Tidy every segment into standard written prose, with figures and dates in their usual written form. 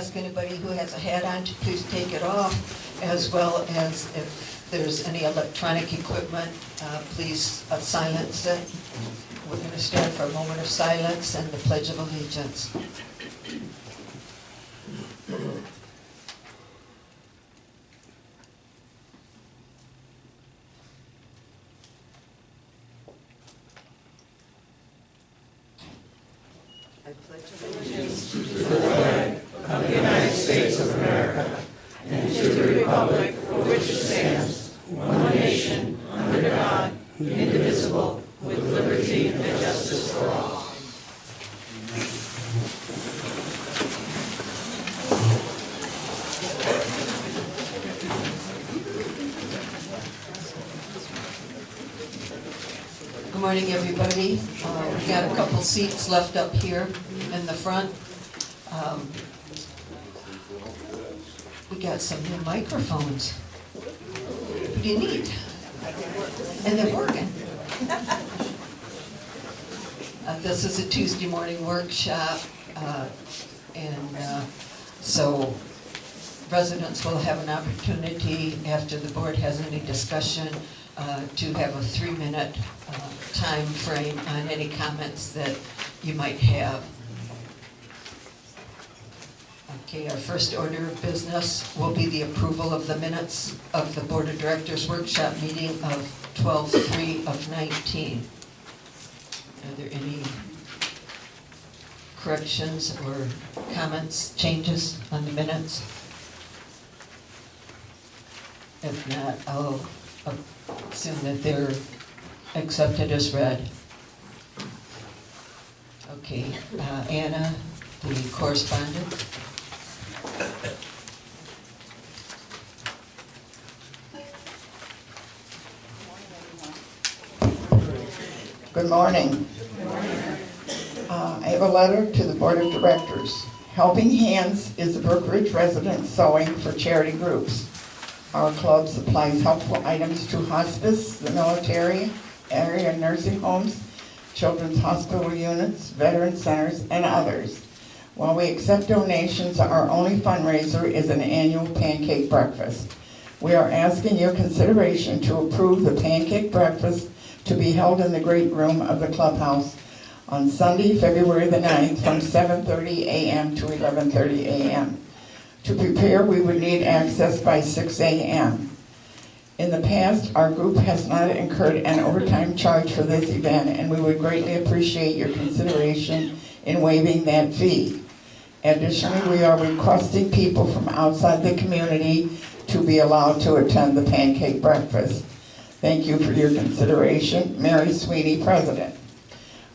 ask anybody who has a hat on to please take it off, as well as if there's any electronic equipment, please silence it. We're going to stand for a moment of silence and the Pledge of Allegiance. I pledge allegiance to the flag of the United States of America and to the republic for which it stands, one nation, under God, indivisible, with liberty and justice for all. Good morning, everybody. We've got a couple seats left up here in the front. We got some new microphones. Pretty neat. And they're working. This is a Tuesday morning workshop, so residents will have an opportunity, after the board has any discussion, to have a 3-minute time frame on any comments that you might have. Okay, our first order of business will be the approval of the minutes of the Board of Directors workshop meeting of 12/3/19. Are there any corrections or comments, changes on the minutes? If not, I'll assume that they're accepted as read. Okay, Anna, the correspondent. Good morning. I have a letter to the Board of Directors. Helping Hands is a Brookridge resident sewing for charity groups. Our club supplies helpful items to hospice, the military, area nursing homes, children's hospital units, veteran centers, and others. While we accept donations, our only fundraiser is an annual pancake breakfast. We are asking your consideration to approve the pancake breakfast to be held in the great room of the clubhouse on Sunday, February the 9th from 7:30 a.m. to 11:30 a.m. To prepare, we would need access by 6 a.m. In the past, our group has not incurred an overtime charge for this event, and we would greatly appreciate your consideration in waiving that fee. Additionally, we are requesting people from outside the community to be allowed to attend the pancake breakfast. Thank you for your consideration. Mary Sweeney, President.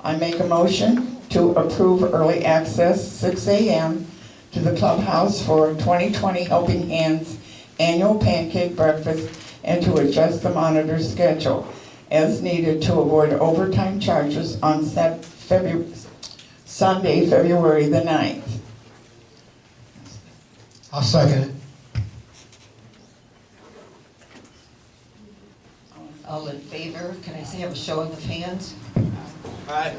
I make a motion to approve early access, 6 a.m. to the clubhouse for 2020 Helping Hands annual pancake breakfast and to adjust the monitor schedule as needed to avoid overtime charges on Sunday, February the 9th. I'll second it. All in favor? Can I have a showing of hands? Aye.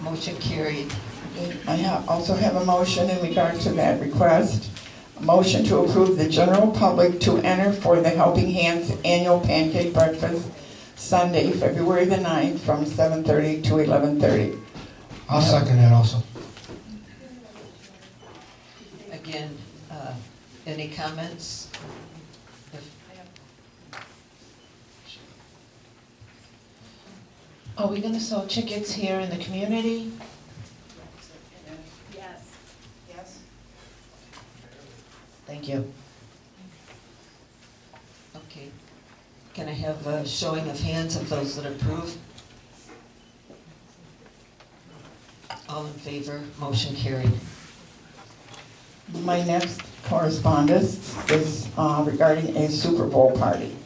Motion carried. I also have a motion in regard to that request. A motion to approve the general public to enter for the Helping Hands annual pancake breakfast Sunday, February the 9th from 7:30 to 11:30. I'll second that also. Again, any comments? Are we going to sell tickets here in the community? Yes. Yes. Thank you. Okay. Can I have a showing of hands of those that approve? All in favor? Motion carried. My next correspondence is regarding a Super Bowl party.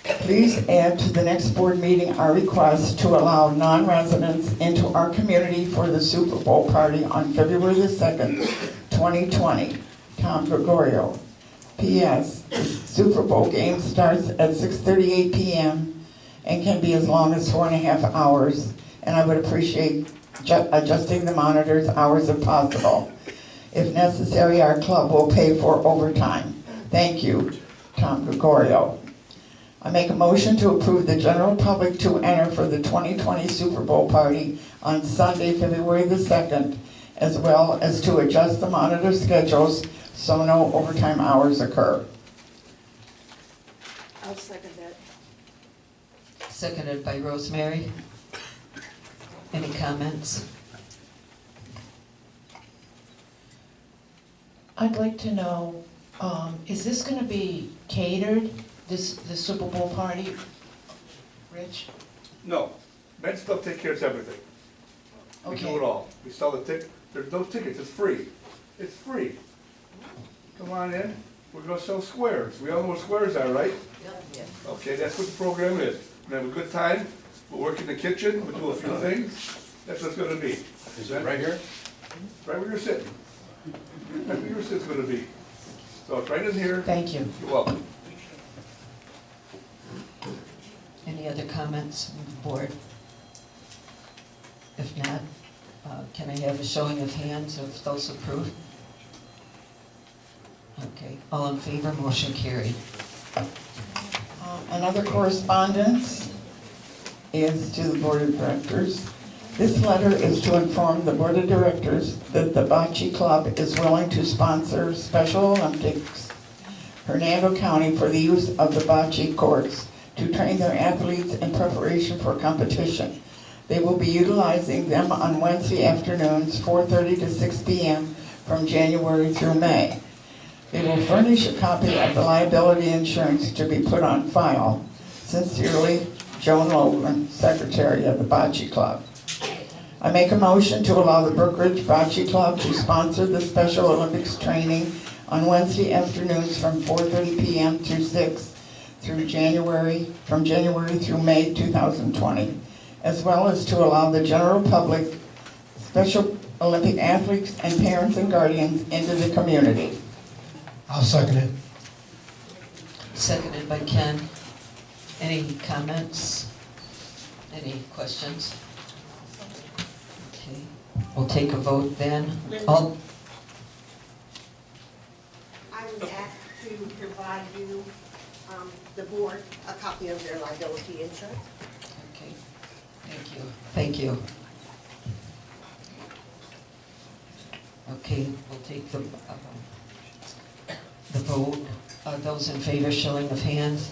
Please add to the next board meeting our request to allow non-residents into our community for the Super Bowl party on February the 2nd, 2020. Tom Gregorio. P.S. The Super Bowl game starts at 6:38 p.m. and can be as long as 4.5 hours, and I would appreciate adjusting the monitor's hours if possible. If necessary, our club will pay for overtime. Thank you, Tom Gregorio. I make a motion to approve the general public to enter for the 2020 Super Bowl party on Sunday, February the 2nd, as well as to adjust the monitor schedules so no overtime hours occur. I'll second that. Seconded by Rosemary. Any comments? I'd like to know, is this gonna be catered, the Super Bowl party? Rich? No, Men's Club takes care of everything. We do it all. We sell the ticket. There's no tickets. It's free. It's free. Come on in. We're gonna sell squares. We all know what squares are, right? Yeah. Okay, that's what the program is. We have a good time. We'll work in the kitchen. We'll do a few things. That's what it's gonna be. Is that right here? Right where you're sitting. Right where your sit's gonna be. So it's right in here. Thank you. You're welcome. Any other comments from the board? If not, can I have a showing of hands of those approved? Okay, all in favor, motion carried. Another correspondence is to the Board of Directors. This letter is to inform the Board of Directors that the Bocce Club is willing to sponsor Special Olympics Hernando County for the use of the bocce courts to train their athletes in preparation for competition. They will be utilizing them on Wednesday afternoons, 4:30 to 6 p.m. from January through May. They will furnish a copy of the liability insurance to be put on file. Sincerely, Joan Logan, Secretary of the Bocce Club. I make a motion to allow the Brookridge Bocce Club to sponsor the Special Olympics training on Wednesday afternoons from 4:30 p.m. through 6 through from January through May 2020, as well as to allow the general public, Special Olympic athletes, and parents and guardians into the community. I'll second it. Seconded by Ken. Any comments? Any questions? Okay, we'll take a vote then. All, I was asked to provide you, the board, a copy of their liability insurance. okay, thank you. Thank you. Okay, we'll take the vote. Those in favor, showing of hands.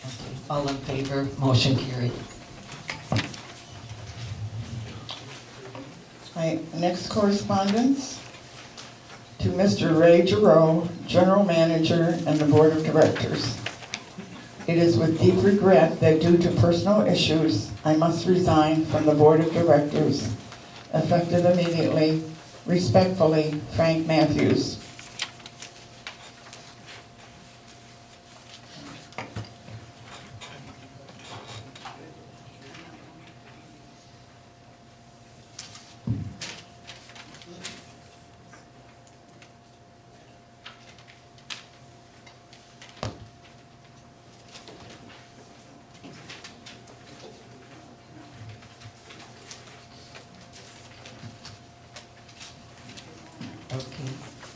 Okay, all in favor, motion carried. My next correspondence to Mr. Ray Giroux, General Manager and the Board of Directors. It is with deep regret that due to personal issues, I must resign from the Board of Directors, effective immediately. Respectfully, Frank Matthews. Okay,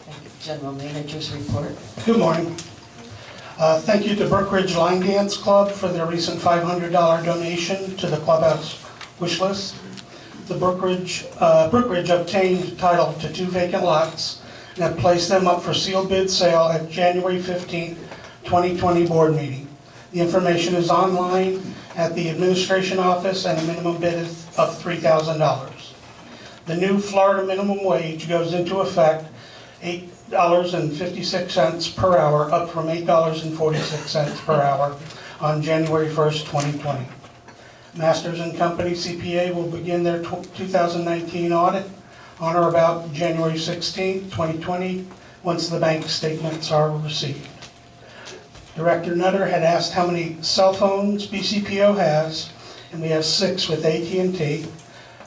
thank you. General Manager's report. Good morning. Thank you to Brookridge Line Dance Club for their recent $500 donation to the clubhouse wish list. The Brookridge obtained title to 2 vacant lots and have placed them up for sealed bid sale at January 15, 2020 board meeting. The information is online at the administration office and a minimum bid of $3,000. The new Florida minimum wage goes into effect $8.56 per hour, up from $8.46 per hour on January 1st, 2020. Masters and Company CPA will begin their 2019 audit on or about January 16, 2020, once the bank statements are received. Director Nutter had asked how many cell phones BCPO has, and we have 6 with AT&T,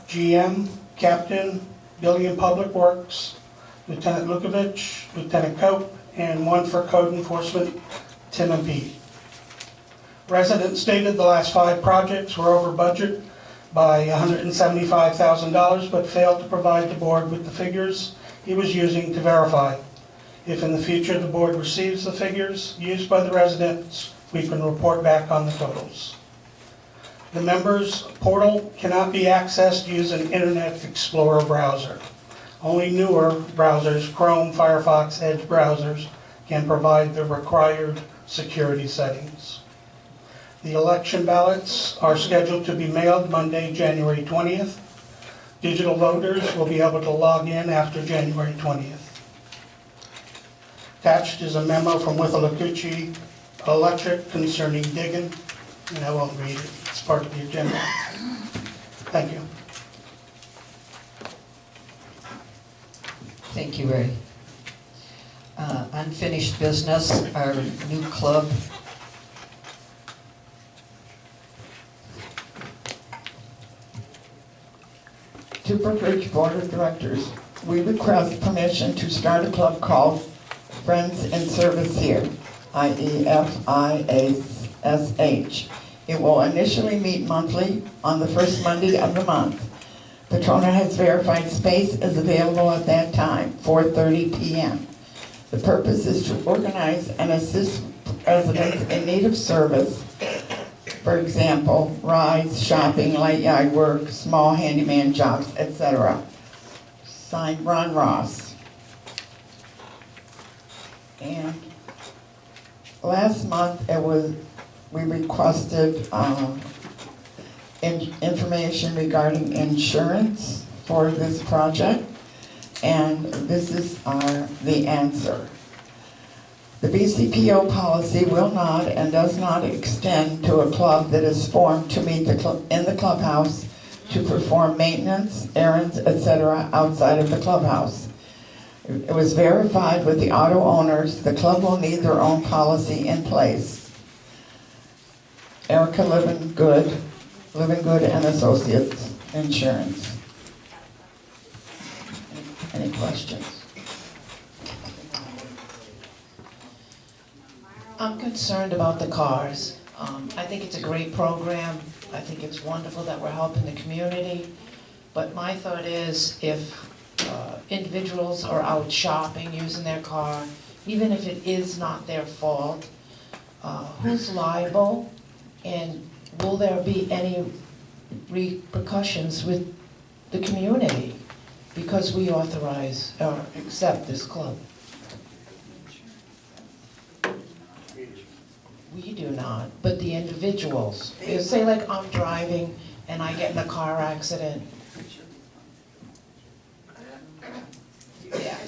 GM, Captain, Building and Public Works, Lieutenant Lukovich, Lieutenant Cope, and 1 for Code Enforcement, Tim and Pete. Residents stated the last 5 projects were over budget by $175,000, but failed to provide the board with the figures he was using to verify. If in the future the board receives the figures used by the residents, we can report back on the totals. The members' portal cannot be accessed using Internet Explorer browser. Only newer browsers, Chrome, Firefox, Edge browsers, can provide the required security settings. The election ballots are scheduled to be mailed Monday, January 20th. Digital voters will be able to log in after January 20th. Attached is a memo from Withlacoochee Electric concerning digging, and I won't read it. It's part of the agenda. Thank you. Thank you, Ray. Unfinished business, our new club. To Brookridge Board of Directors, we request permission to start a club called Friends in Service Here, IEFIASH. It will initially meet monthly on the first Monday of the month. Petrona has verified space is available at that time, 4:30 p.m. The purpose is to organize and assist residents in need of service. For example, rides, shopping, light yard work, small handyman jobs, etc. Signed, Ron Ross. And last month we requested information regarding insurance for this project, and this is the answer. The BCPO policy will not and does not extend to a club that is formed to meet in the clubhouse to perform maintenance, errands, etc. outside of the clubhouse. It was verified with the auto owners. The club will need their own policy in place. Erica Living Good and Associates Insurance. Any questions? I'm concerned about the cars. I think it's a great program. I think it's wonderful that we're helping the community. But my thought is, if individuals are out shopping using their car, even if it is not their fault, who's liable? And will there be any repercussions with the community because we authorize or accept this club? We do not, but the individuals. Say like I'm driving and I get in a car accident. Yeah.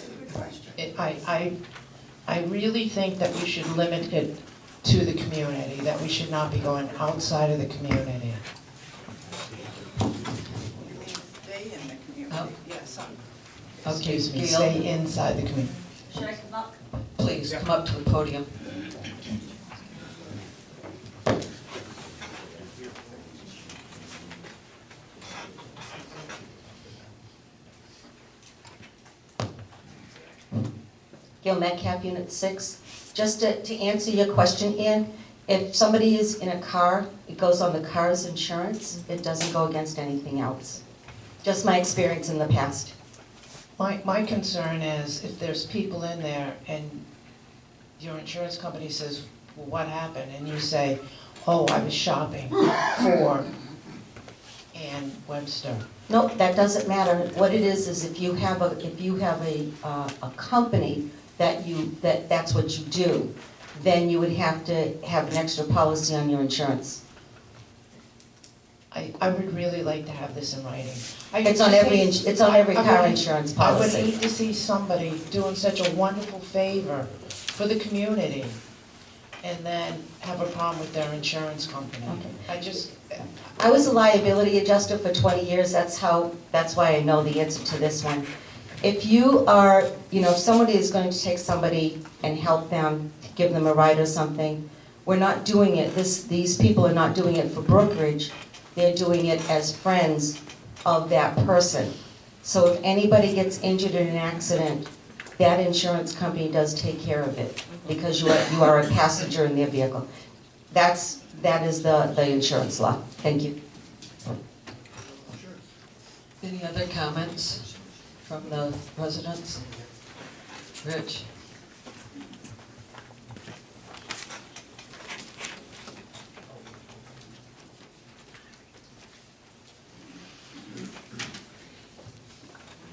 I really think that we should limit it to the community, that we should not be going outside of the community. Stay in the community. Oh. Yes. Okay, Excuse me, Gail, stay inside the community. Should I come up? please come up to the podium. Gail Metcalf, Unit 6. Just to answer your question, Ann, if somebody is in a car, it goes on the car's insurance. It doesn't go against anything else. Just my experience in the past. My concern is if there's people in there and your insurance company says, well, what happened? And you say, oh, I was shopping for Ann Webster. No, that doesn't matter. What it is if you have a company that's what you do, then you would have to have an extra policy on your insurance. I would really like to have this in writing. It's on every car insurance I would policy. hate to see somebody doing such a wonderful favor for the community and then have a problem with their insurance company. Okay. I was a liability adjuster for 20 years. That's why I know the answer to this one. If you are, if somebody is going to take somebody and help them, give them a ride or something, we're not doing it. These people are not doing it for Brookridge. They're doing it as friends of that person. So if anybody gets injured in an accident, that insurance company does take care of it because you are a passenger in their vehicle. That is the insurance law. Thank you. Any other comments from the residents? Rich?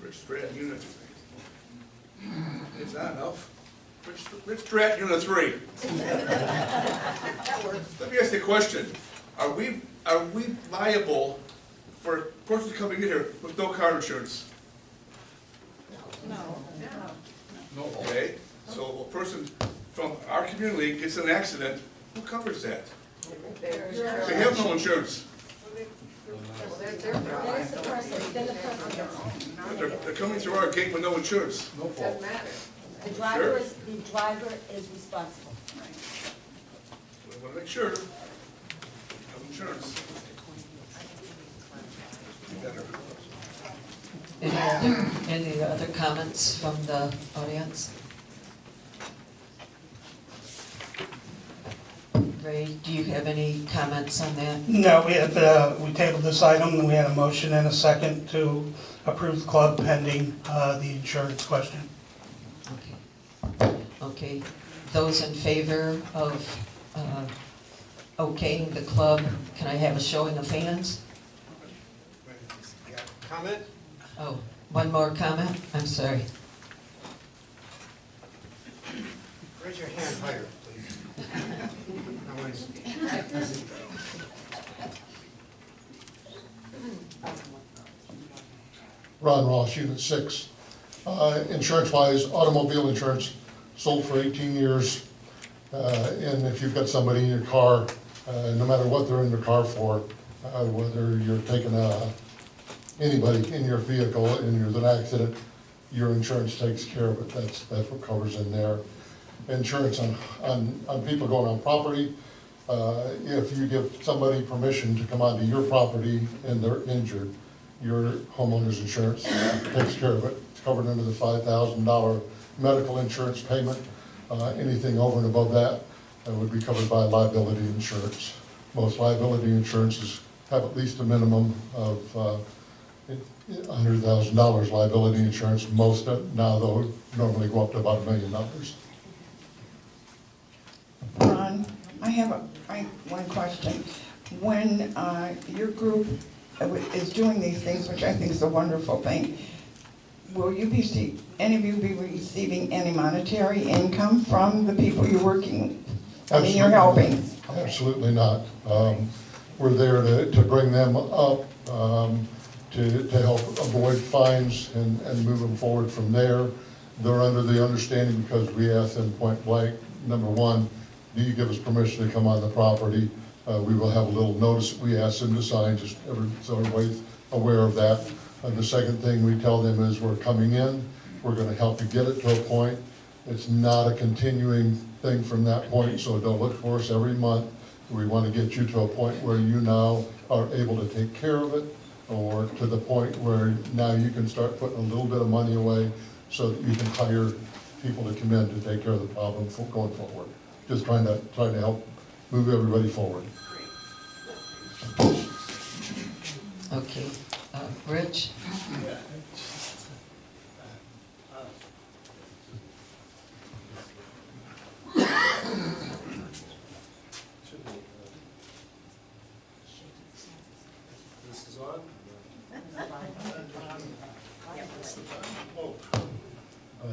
Rich Stratton, Unit 3. Is that enough? Rich Stratton, Unit 3. Let me ask you a question. Are we liable for a person coming in here with no car insurance? No. Okay, so a person from our community gets in an accident, who covers that? They have no insurance. But they're coming through our gate with no insurance. No fault. The driver is responsible. We want to make sure. No insurance. Any other comments from the audience? Ray, do you have any comments on that? No, we tabled this item, and we had a motion and a second to approve the club pending the insurance question. Okay. Okay, those in favor of okaying the club, can I have a showing of hands? Comment? Oh, one more comment? I'm sorry. Raise your hand higher, please. I want to speak. Ron Ross, Unit 6. Insurance-wise, automobile insurance sold for 18 years. And if you've got somebody in your car, no matter what they're in the car for, whether you're taking anybody in your vehicle and there's an accident, your insurance takes care of it. That's what covers in there. Insurance on people going on property. If you give somebody permission to come onto your property and they're injured, your homeowner's insurance takes care of it. It's covered under the $5,000 medical insurance payment. Anything over and above that would be covered by liability insurance. Most liability insurances have at least a minimum of $100,000 liability insurance. Most now, though, normally go up to about $1 million. Ron, I have one question. When your group is doing these things, which I think is a wonderful thing, will you be, any of you be receiving any monetary income from the people you're working, you're helping? Absolutely not. We're there to bring them up, to help avoid fines and move them forward from there. They're under the understanding, because we asked them point blank, number one, do you give us permission to come on the property? We will have a little notice that we ask them to sign, just so everybody's aware of that. The second thing we tell them is we're coming in, we're going to help you get it to a point. It's not a continuing thing from that point, so don't look for us every month. We want to get you to a point where you now are able to take care of it, or to the point where now you can start putting a little bit of money away so that you can hire people to come in to take care of the problem going forward. Just trying to help move everybody forward. Okay, Rich? This is on?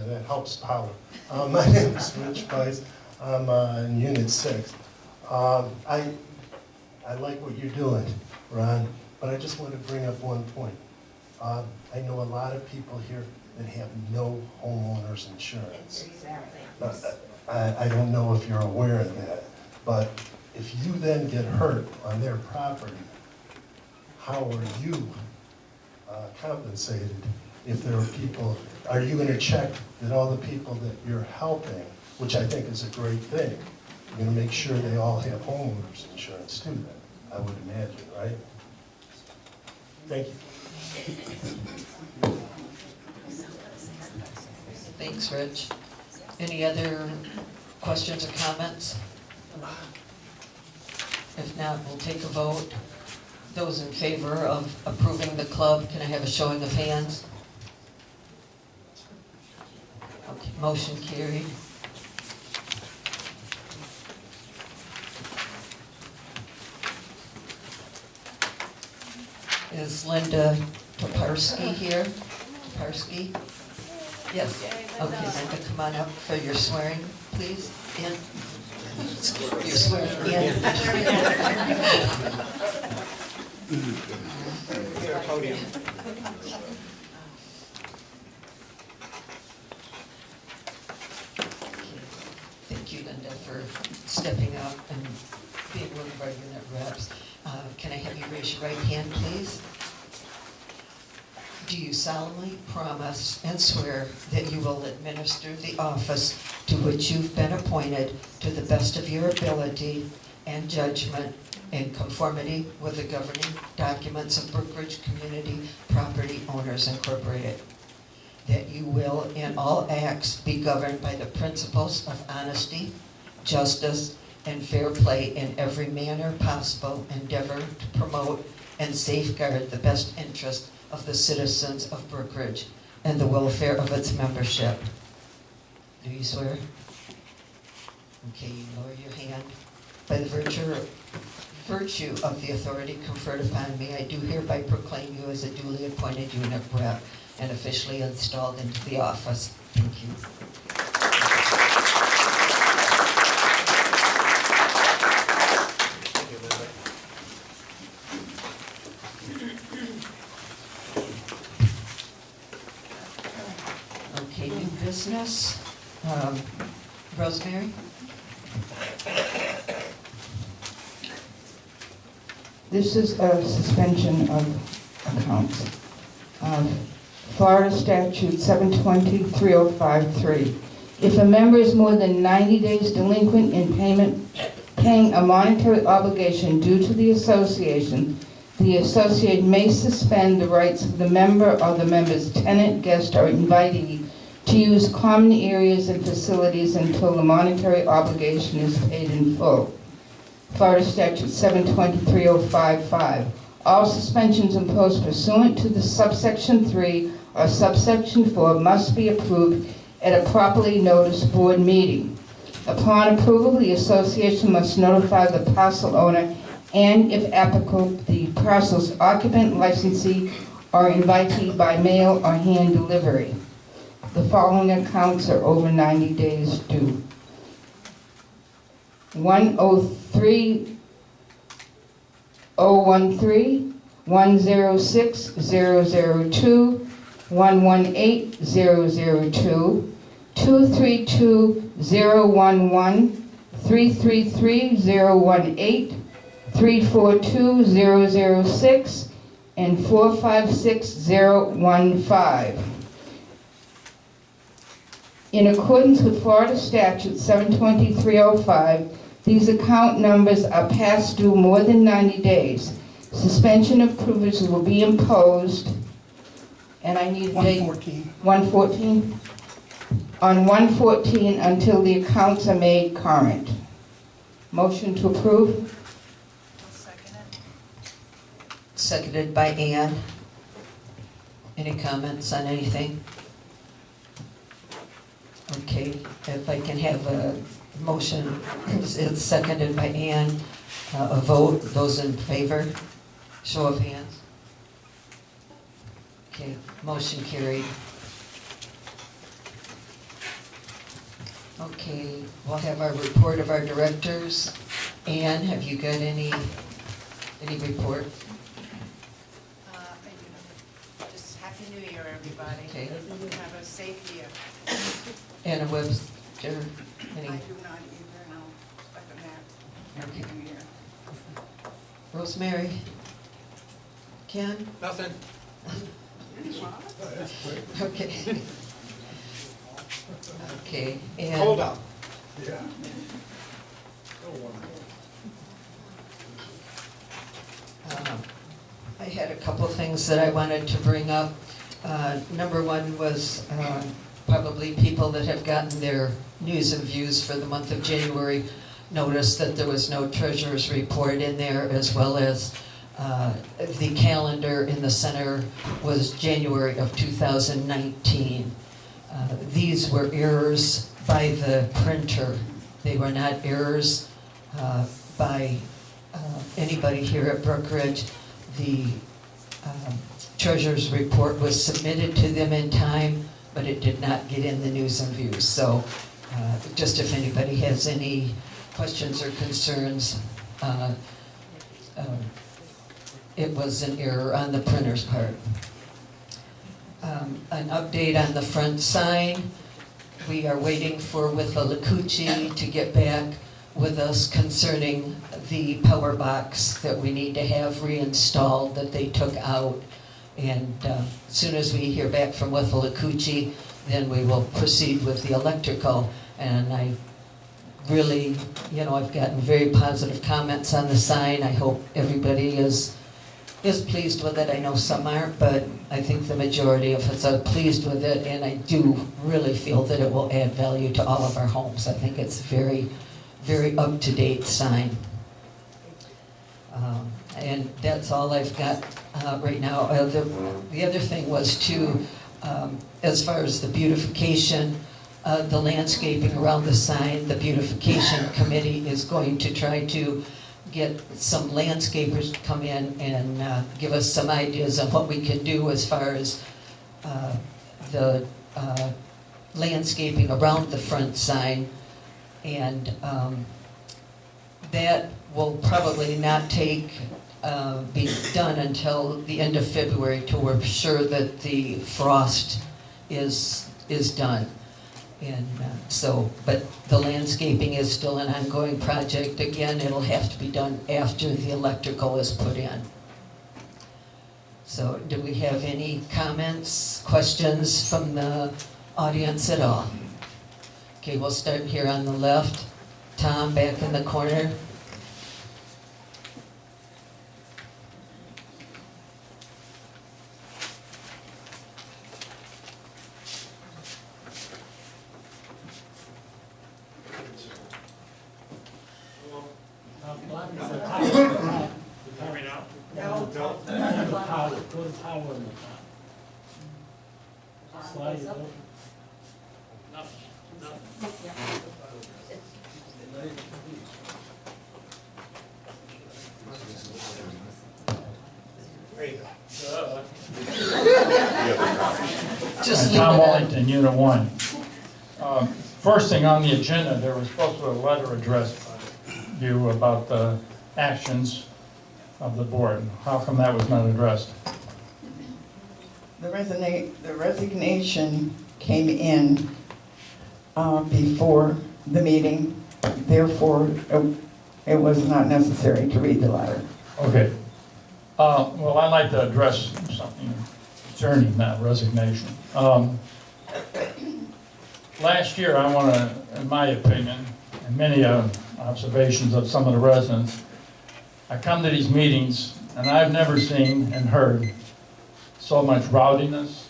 That helps power. My name is Rich Price. I'm in Unit 6. I like what you're doing, Ron, but I just want to bring up one point. I know a lot of people here that have no homeowner's insurance. I don't know if you're aware of that, but if you then get hurt on their property, how are you compensated? If there are people, are you going to check that all the people that you're helping, which I think is a great thing, you're going to make sure they all have homeowners insurance too, then, I would imagine, right? Thank you. Thanks, Rich. Any other questions or comments? If not, we'll take a vote. Those in favor of approving the club, can I have a showing of hands? Okay, motion carried. Is Linda Toparski here? Toparski? Yes. Okay, Linda, come on up for your swearing, please. In. You're swearing in. Get a podium. Thank you, Linda, for stepping up and being one of our unit reps. Can I have you raise your right hand, please? Do you solemnly promise and swear that you will administer the office to which you've been appointed to the best of your ability and judgment in conformity with the governing documents of Brookridge Community Property Owners Incorporated? That you will in all acts be governed by the principles of honesty, justice, and fair play in every manner possible, endeavor to promote and safeguard the best interest of the citizens of Brookridge and the welfare of its membership. Do you swear? Okay, you lower your hand. By the virtue of the authority conferred upon me, I do hereby proclaim you as a duly appointed unit rep and officially installed into the office. Thank you. Okay, new business. Rosemary? This is a suspension of accounts. Florida Statute 720-3053. If a member is more than 90 days delinquent in paying a monetary obligation due to the association may suspend the rights of the member or the member's tenant, guest, or invitee to use common areas and facilities until the monetary obligation is paid in full. Florida Statute 720-3055. All suspensions imposed pursuant to the subsection 3 or subsection 4 must be approved at a properly noticed board meeting. Upon approval, the association must notify the parcel owner and, if applicable, the parcel's occupant, licensee, or invitee by mail or hand delivery. The following accounts are over 90 days due. 103-013, 106-002, 118-002, 232-011, 333-018, 342-006, and 456-015. In accordance with Florida Statute 720-305, these account numbers are past due more than 90 days. Suspension of privileges will be imposed, and I need a date. 114. On 114 until the accounts are made current. Motion to approve? Seconded by Ann. Any comments on anything? Okay, if I can have a motion, it's seconded by Ann, a vote, those in favor, show of hands. Okay, motion carried. Okay, we'll have our report of our directors. Ann, have you got any report? Just Happy New Year, everybody. Okay. Have a safe year. Anna Webster, any? I do not either, and I'll expect a map. Happy New Year. Rosemary? Ken? Nothing. Okay. Okay, and... Hold up. Yeah. I had a couple of things that I wanted to bring up. Number one was probably people that have gotten their news and views for the month of January noticed that there was no treasurer's report in there, as well as The calendar in the center was January of 2019. These were errors by the printer. They were not errors by anybody here at Brookridge. The treasurer's report was submitted to them in time, but it did not get in the news and views. So just if anybody has any questions or concerns, it was an error on the printer's part. An update on the front sign. We are waiting for Withlacoochee to get back with us concerning the power box that we need to have reinstalled that they took out. And as soon as we hear back from Withlacoochee, then we will proceed with the electrical. And I really, I've gotten very positive comments on the sign. I hope everybody is pleased with it. I know some aren't, but I think the majority of us are pleased with it, and I do really feel that it will add value to all of our homes. I think it's very, very up-to-date sign. And that's all I've got right now. The other thing was to, as far as the beautification, the landscaping around the sign, the beautification committee is going to try to get some landscapers to come in and give us some ideas on what we can do as far as the landscaping around the front sign. And that will probably not be done until the end of February, till we're sure that the frost is done. And but the landscaping is still an ongoing project. Again, it'll have to be done after the electrical is put in. So do we have any comments, questions from the audience at all? Okay, we'll start here on the left. Tom, back in the corner. Tom Wallington, Unit 1. First thing on the agenda, there was supposed to be a letter addressed by you about the actions of the board. How come that was not addressed? The resignation came in before the meeting, therefore it was not necessary to read the letter. Okay. Well, I'd like to address something concerning that resignation. Last year, I want to, in my opinion, and many observations of some of the residents, I come to these meetings and I've never seen and heard so much rowdiness,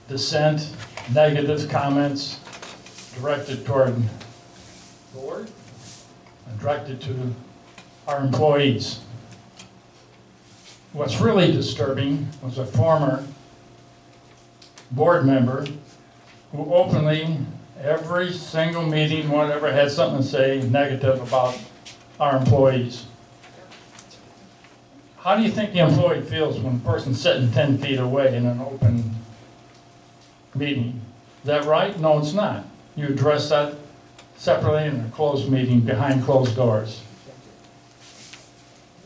dissent, negative comments directed toward the board and directed to our employees. What's really disturbing was a former board member who openly, every single meeting, whatever, had something to say negative about our employees. How do you think the employee feels when a person's sitting 10 feet away in an open meeting? Is that right? No, it's not. You address that separately in a closed meeting behind closed doors.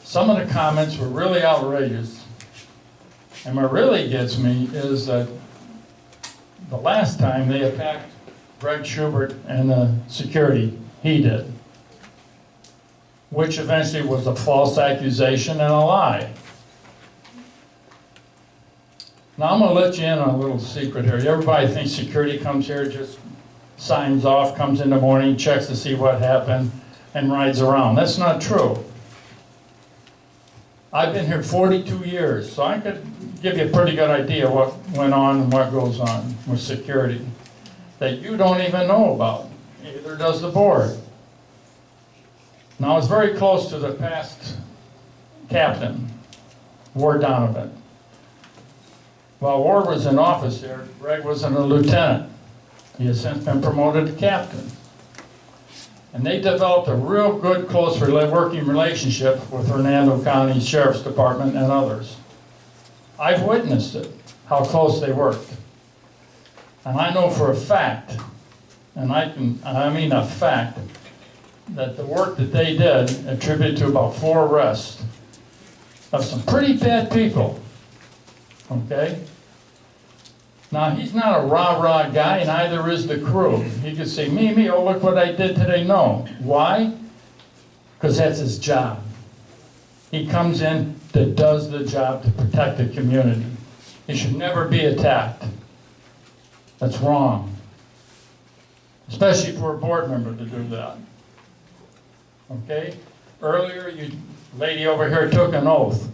Some of the comments were really outrageous. And what really gets me is that the last time they attacked Greg Schubert and the security, he did, which eventually was a false accusation and a lie. Now I'm going to let you in on a little secret here. Everybody thinks security comes here, just signs off, comes in the morning, checks to see what happened, and rides around. That's not true. I've been here 42 years, so I could give you a pretty good idea what went on and what goes on with security that you don't even know about. Neither does the board. Now, I was very close to the past captain Ward Donovan. While Ward was in office there, Greg was a lieutenant. He has since been promoted to captain. And they developed a real good, close working relationship with Hernando County Sheriff's Department and others. I've witnessed it, how close they worked. And I know for a fact, and I mean a fact, that the work that they did attributed to about 4 arrests of some pretty bad people, okay? Now, he's not a rah-rah guy, and neither is the crew. He could say, me, oh, look what I did today. No. Why? Because that's his job. He comes in that does the job to protect the community. He should never be attacked. That's wrong. Especially for a board member to do that. Okay? Earlier, you lady over here took an oath.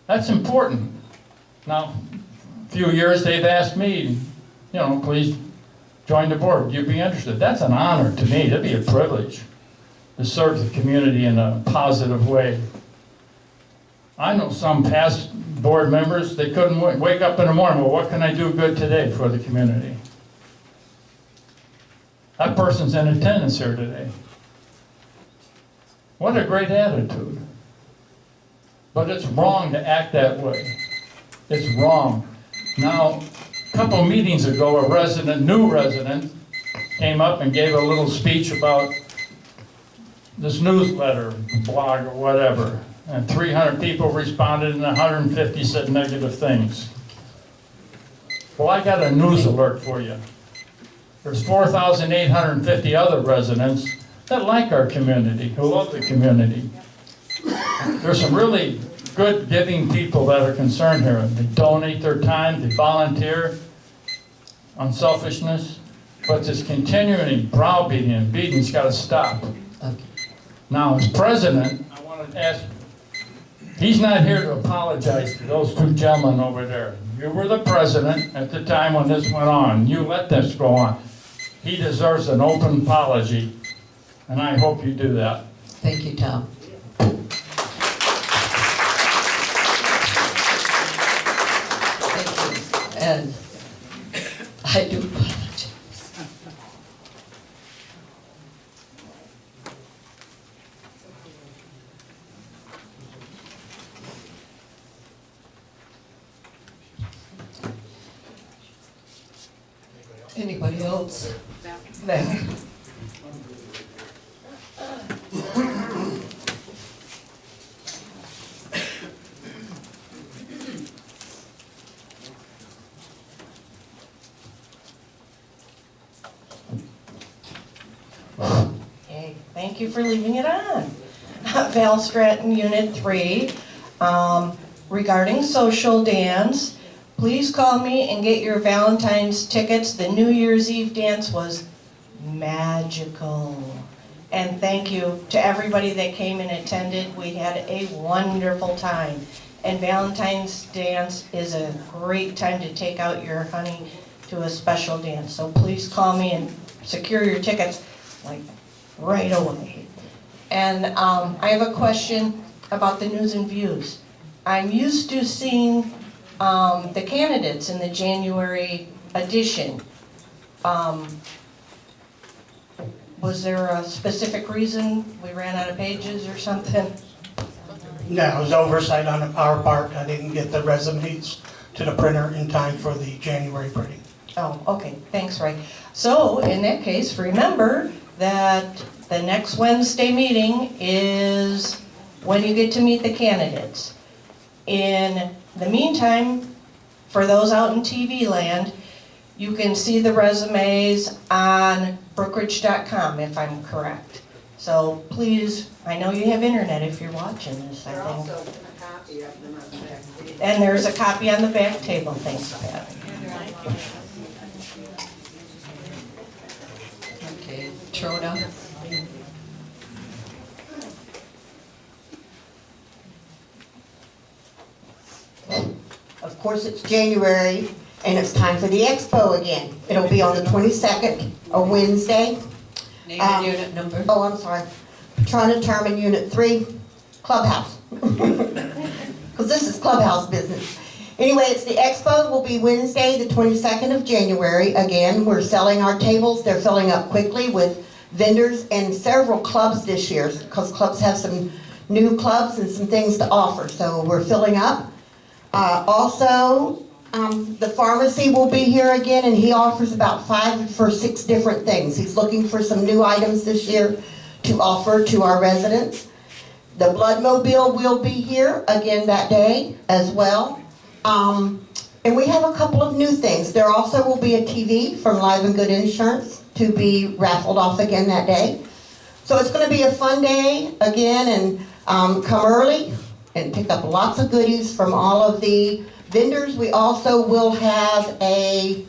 That's important. Now, a few years they've asked me, please join the board. Would you be interested? That's an honor to me. That'd be a privilege to serve the community in a positive way. I know some past board members, they couldn't wake up in the morning, well, what can I do good today for the community? That person's in attendance here today. What a great attitude. But it's wrong to act that way. It's wrong. Now, a couple meetings ago, a new resident, came up and gave a little speech about this newsletter, blog, or whatever. And 300 people responded and 150 said negative things. Well, I got a news alert for you. There's 4,850 other residents that like our community, who love the community. There's some really good giving people that are concerned here. They donate their time, they volunteer, unselfishness, but this continuing browbeating and beating's got to stop. Now, as president, I want to ask, he's not here to apologize to those 2 gentlemen over there. You were the president at the time when this went on. You let this go on. He deserves an open apology, and I hope you do that. Thank you, Tom. Thank you. And I do apologize. Anybody else? Val? Okay, thank you for leaving it on. Val Stratton, Unit 3. Regarding social dance, please call me and get your Valentine's tickets. The New Year's Eve dance was magical. And thank you to everybody that came and attended. We had a wonderful time. And Valentine's dance is a great time to take out your honey to a special dance. So please call me and secure your tickets like right away. And I have a question about the news and views. I'm used to seeing the candidates in the January edition. Was there a specific reason we ran out of pages or something? No, it was oversight on our part. I didn't get the resumes to the printer in time for the January printing. Oh, okay, thanks, Ray. So, in that case, remember that the next Wednesday meeting is when you get to meet the candidates. In the meantime, for those out in TV land, you can see the resumes on Brookridge.com, if I'm correct. So please, I know you have internet if you're watching this, I think. Also a copy of them on the back table. And there's a copy on the back table, thanks, Pat. Okay, Trona? Of course, it's January, and it's time for the expo again. It'll be on the 22nd, a Wednesday. Name and unit number. Oh, I'm sorry. Petrona Terman, Unit 3, Clubhouse. because this is clubhouse business. Anyway, it's the expo will be Wednesday, the 22nd of January. Again, we're selling our tables. They're filling up quickly with vendors and several clubs this year, because clubs have some new clubs and some things to offer. So we're filling up. The pharmacy will be here again, and he offers about 5 or 6 different things. He's looking for some new items this year to offer to our residents. The Blood Mobile will be here again that day as well. And we have a couple of new things. There also will be a TV from Live and Good Insurance to be raffled off again that day. So it's going to be a fun day again, and come early and pick up lots of goodies from all of the vendors. We also will have a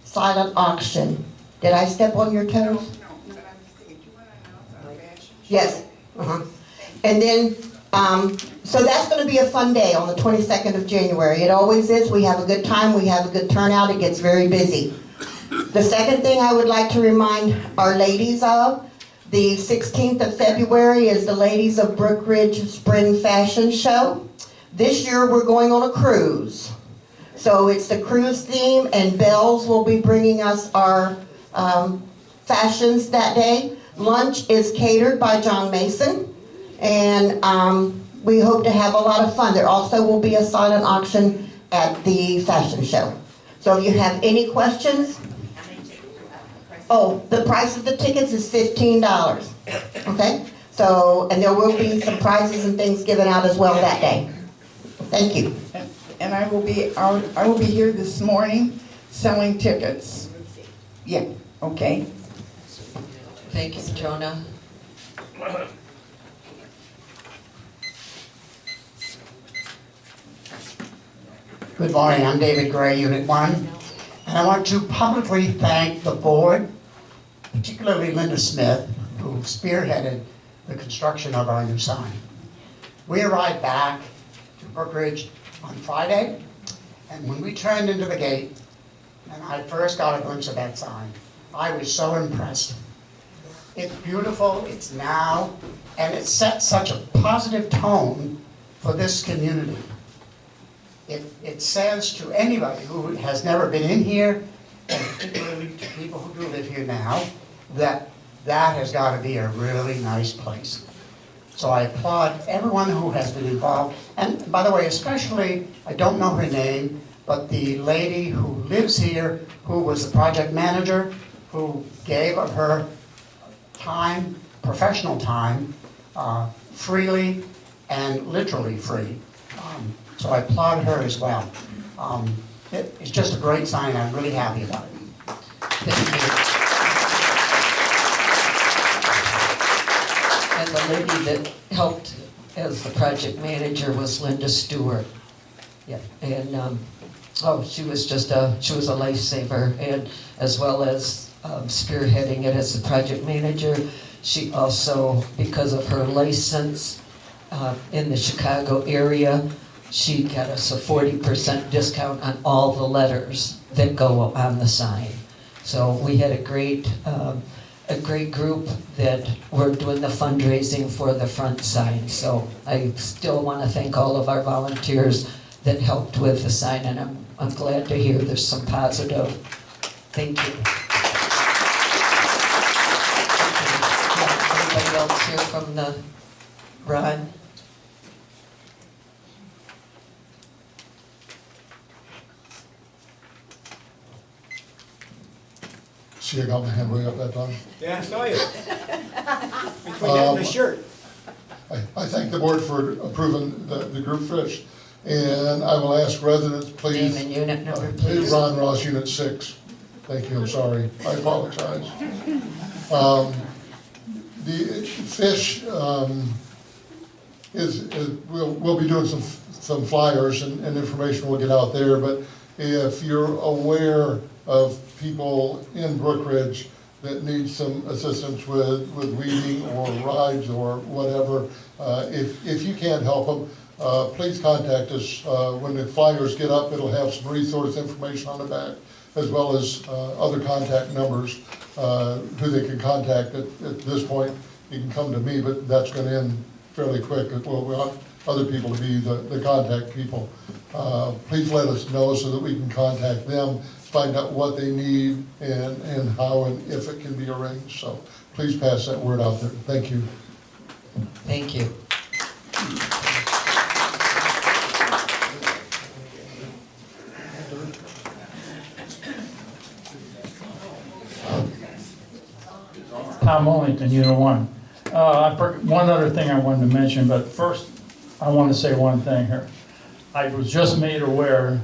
silent auction. Did I step on your toes? No, but I'm just thinking, do you want to announce our fashion show? Yes. And then, so that's going to be a fun day on the 22nd of January. It always is. We have a good time. We have a good turnout. It gets very busy. The second thing I would like to remind our ladies of, the 16th of February is the Ladies of Brookridge Spring Fashion Show. This year we're going on a cruise. So it's the cruise theme, and Bells will be bringing us our fashions that day. Lunch is catered by John Mason, and we hope to have a lot of fun. There also will be a silent auction at the fashion show. So if you have any questions, the price of the tickets is $15. Okay? So, and there will be some prizes and things given out as well that day. Thank you. And I will be here this morning selling tickets. Yeah, okay. Thank you, Jonah. Good morning, I'm David Gray, Unit 1, and I want to publicly thank the board, particularly Linda Smith, who spearheaded the construction of our new sign. We arrived back to Brookridge on Friday, and when we turned into the gate, and I first got a glimpse of that sign, I was so impressed. It's beautiful, it's now, and it sets such a positive tone for this community. It says to anybody who has never been in here, and particularly to people who do live here now, that that has got to be a really nice place. So I applaud everyone who has been involved. And by the way, especially, I don't know her name, but the lady who lives here, who was the project manager, who gave of her time, professional time, freely and literally free. So I applaud her as well. It's just a great sign. I'm really happy about it. Thank you. And the lady that helped as the project manager was Linda Stewart. Yeah, and she was she was a lifesaver, and as well as spearheading it as the project manager, she also, because of her license in the Chicago area, she got us a 40% discount on all the letters that go on the sign. So we had a great group that were doing the fundraising for the front sign. So I still want to thank all of our volunteers that helped with the sign, and I'm glad to hear there's some positive. Thank you. Anybody else here from the Ron? See, I got my hand way up that time. Yeah, I saw you. Between that and the shirt. I thank the board for approving the group fish. And I will ask residents, please. Name and unit number, please. Ron Ross, Unit 6. Thank you, I'm sorry. I apologize. The fish we'll be doing some flyers and information will get out there, but if you're aware of people in Brookridge that need some assistance with weeding or rides or whatever, if you can't help them, please contact us. When the flyers get up, it'll have some resource information on the back, as well as other contact numbers who they can contact. At this point, you can come to me, but that's going to end fairly quick. Well, other people to be the contact people. Please let us know so that we can contact them, find out what they need and how and if it can be arranged. So please pass that word out there. Thank you. Thank you. Tom Ollington, Unit 1. One other thing I wanted to mention, but first I want to say one thing here. I was just made aware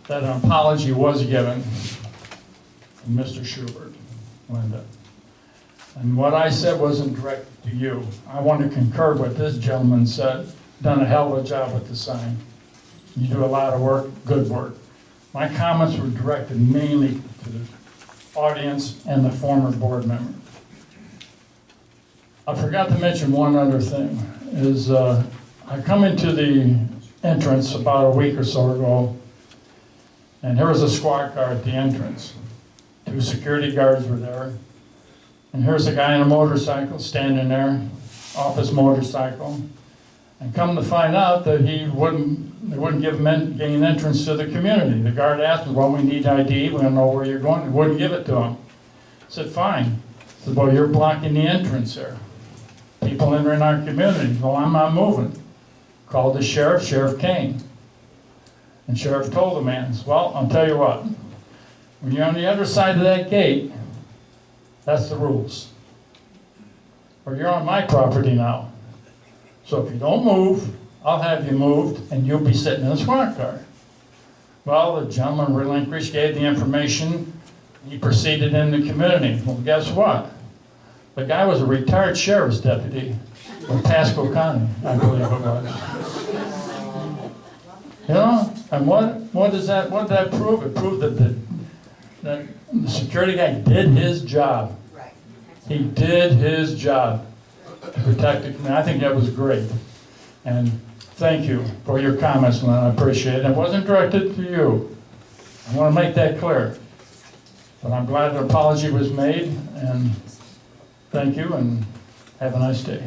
that an apology was given to Mr. Schubert, Linda. And what I said wasn't directed to you. I want to concur with this gentleman said. Done a hell of a job with the sign. You do a lot of work, good work. My comments were directed mainly to the audience and the former board member. I forgot to mention one other thing, is I come into the entrance about a week or so ago, and there was a squad car at the entrance. 2 security guards were there, and here's a guy on a motorcycle standing there, off his motorcycle, and come to find out that they wouldn't give him gain entrance to the community. The guard asked him, well, we need ID, we don't know where you're going. They wouldn't give it to him. I said, fine. I said, well, you're blocking the entrance there. People entering our community. Well, I'm not moving. Called the sheriff, Sheriff came. And Sheriff told the man, well, I'll tell you what, when you're on the other side of that gate, that's the rules. Or you're on my property now. So if you don't move, I'll have you moved and you'll be sitting in a squad car. Well, the gentleman relinquished, gave the information, he proceeded in the community. Well, guess what? The guy was a retired sheriff's deputy from Pasco County, I believe it was. You know, and what did that prove? It proved that the security guy did his job. He did his job to protect the community. I think that was great. And thank you for your comments, Lynn. I appreciate it. It wasn't directed to you. I want to make that clear. But I'm glad an apology was made, and thank you, and have a nice day.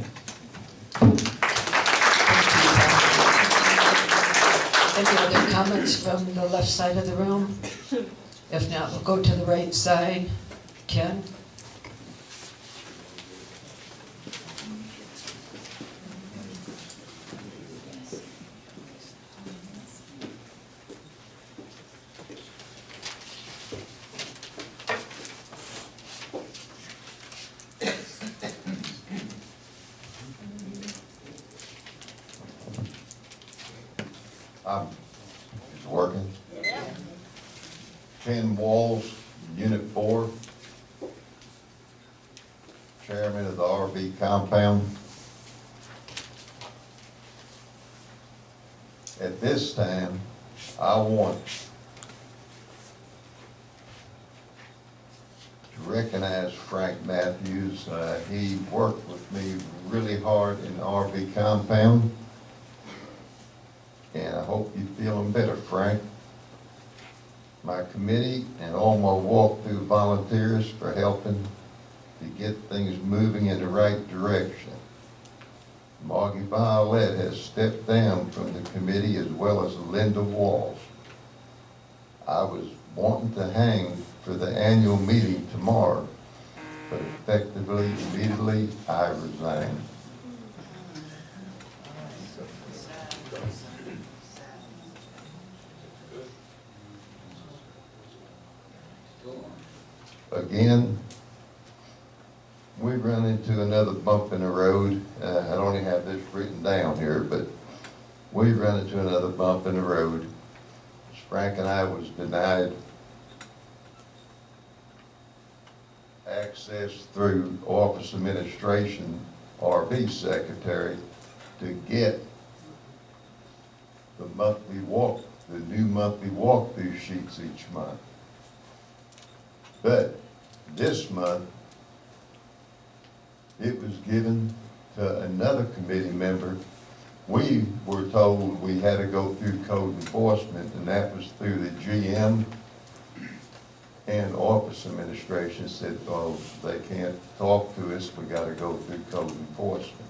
Any other comments from the left side of the room? If not, we'll go to the right side. Ken? It's working. Ken Walls, Unit 4, Chairman of the RV compound. At this time, I want to recognize Frank Matthews. He worked with me really hard in the RV compound. And I hope you're feeling better, Frank. My committee and all my walkthrough volunteers for helping to get things moving in the right direction. Margie Violet has stepped down from the committee as well as Linda Walsh. I was wanting to hang for the annual meeting tomorrow, but effectively, immediately, I resigned. Again, we run into another bump in the road. I don't even have this written down here, but we run into another bump in the road. Frank and I was denied access through office administration, RV secretary, to get the new monthly walkthrough sheets each month. But this month, it was given to another committee member. We were told we had to go through code enforcement, and that was through the GM, and office administration said, oh, they can't talk to us, we got to go through code enforcement.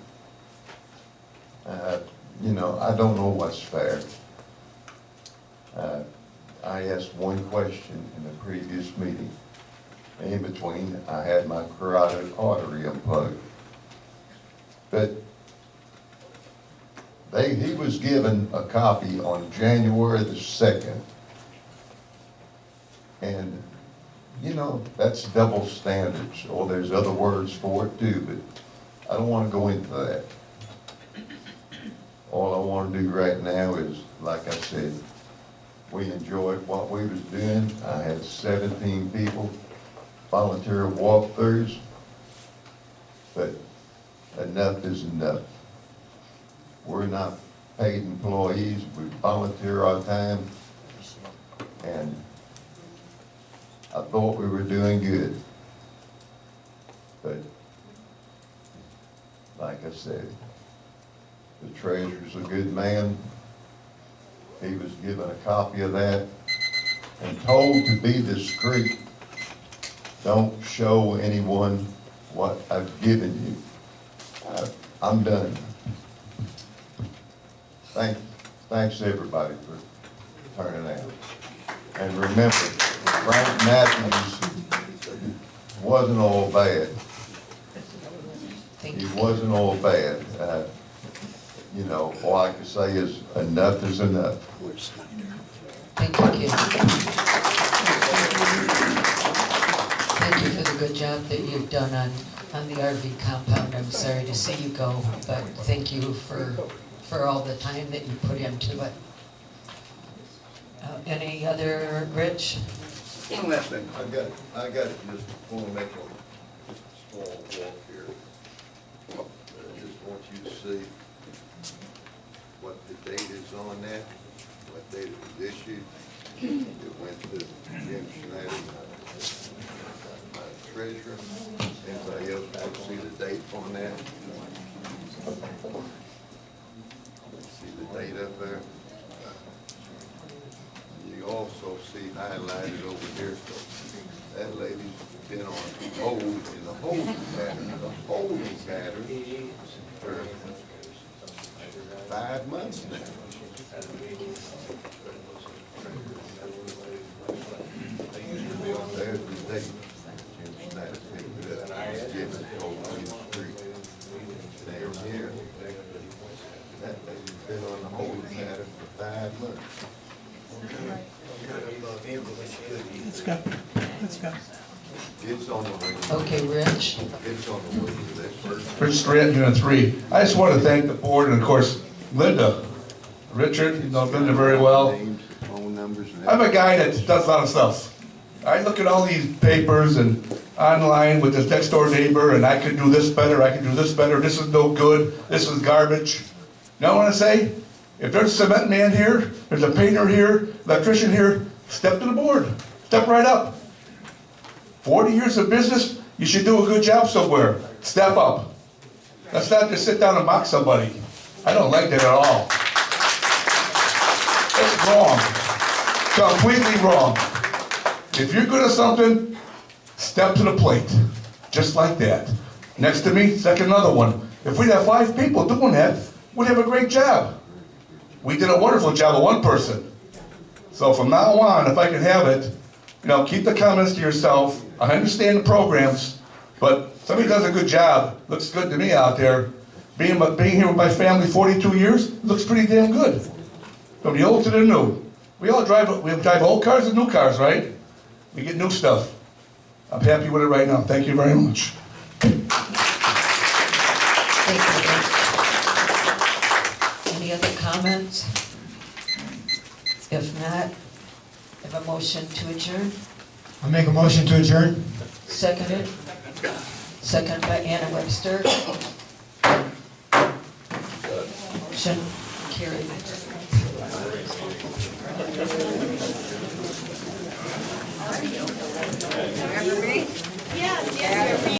you know, I don't know what's fair. I asked one question in the previous meeting. In between, I had my carotid artery unplugged. But he was given a copy on January the 2nd. And, you know, that's double standards, or there's other words for it too, but I don't want to go into that. All I want to do right now is, like I said, we enjoyed what we was doing. I had 17 people volunteer walkthroughs, but enough is enough. We're not paid employees, we volunteer our time, and I thought we were doing good. But, like I said, the treasurer's a good man. He was given a copy of that and told to be discreet. Don't show anyone what I've given you. I'm done. Thanks everybody for turning out. And remember, Frank Matthews wasn't all bad. He wasn't all bad. You know, all I can say is enough is enough. Thank you, Kid. Thank you for the good job that you've done on the RV compound. I'm sorry to see you go, but thank you for all the time that you put into it. Any other, Rich? One last thing. I got it. Just want to make just a small walk here. I just want you to see what the date is on that, what date it was issued. It went to Jim Schneider, my treasurer. Anybody else want to see the date on that? See the date up there? You also see highlighted over here, that lady's been on hold in the holding pattern for 5 months now. There's the date. Jim Snyder picked it up. Jim told me the street. Down here, that lady's been on the holding pattern for 5 months. Let's go. Let's go. It's on the way. Okay, Rich. It's on the way to that first. Rich Stratton, Unit 3. I just want to thank the board and, of course, Linda. Richard, you know Linda very well. I'm a guy that does a lot of stuff. I look at all these papers and online with this next door neighbor, and I could do this better, I could do this better, this is no good, this is garbage. You know what I say? If there's a cement man here, there's a painter here, electrician here, step to the board. Step right up. 40 years of business, you should do a good job somewhere. Step up. Let's not just sit down and mock somebody. I don't like that at all. It's wrong. Completely wrong. If you're good at something, step to the plate. Just like that. Next to me, second another one. If we'd have 5 people doing that, we'd have a great job. We did a wonderful job of one person. So from now on, if I can have it, you know, keep the comments to yourself. I understand the programs, but somebody does a good job. Looks good to me out there. Being here with my family 42 years, looks pretty damn good. From the old to the new. We drive old cars and new cars, right? We get new stuff. I'm happy with it right now. Thank you very much. Any other comments? If not, have a motion to adjourn? I make a motion to adjourn. Seconded? Second by Anna Webster. Motion carried.